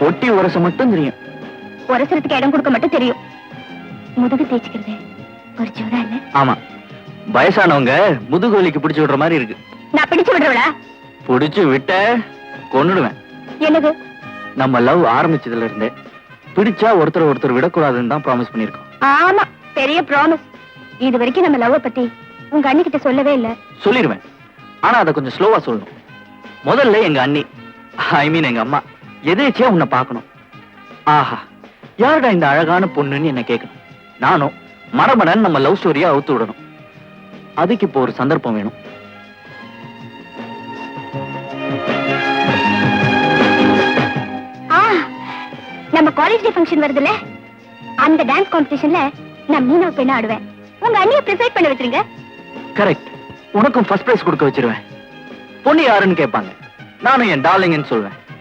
ஒட்டி உரச மட்டும் தெரியும். உரசறதுக்கு இடம் கொடுக்க மட்டும் தெரியும். முதுகு தேய்ச்சிக்கிறது ஒரு ஜோரா இல்ல? ஆமா, வயசானவங்க முதுகு வலிக்கு பிடிச்சு விடுற மாதிரி இருக்கு. நான் பிடிச்சு விடுறவளா? பிடிச்சு விட்ட கொன்னுடுவேன். என்னது? நம்ம லவ் ஆரம்பிச்சதுல இருந்தே பிடிச்சா ஒருத்தர் விடக்கூடாதுன்னு தான் ப்ராமிஸ் பண்ணிருக்கோம். ஆமா, பெரிய ப்ராமிஸ். இது வரைக்கும் நம்ம லவ் பத்தி உங்க அண்ணி கிட்ட சொல்லவே இல்ல. சொல்லிடுவேன், ஆனா அதை கொஞ்சம் ஸ்லோவா சொல்லணும். முதல்ல எங்க அண்ணி, ஐ மீன் எங்க அம்மா, எதேச்சியா உன்னை பார்க்கணும். ஆஹா, யாருடா இந்த அழகான பொண்ணுன்னு என்ன கேட்கணும். நானும் மரமணன் நம்ம லவ் ஸ்டோரியா அவுத்து விடணும். அதுக்கு இப்போ ஒரு சந்தர்ப்பம் வேணும். நம்ம காலேஜ் டே ஃபங்க்ஷன் வருதுல, அந்த டான்ஸ் காம்படிஷன்ல நான் மீனா பெண்ணா ஆடுவேன். உங்க அண்ணியை ப்ரிசைட் பண்ண வச்சிருங்க. கரெக்ட், உனக்கும் ஃபர்ஸ்ட் பிரைஸ் கொடுக்க வச்சிருவேன். பொண்ணு யாருன்னு கேட்பாங்க, நானும் என் டார்லிங்னு சொல்வேன்.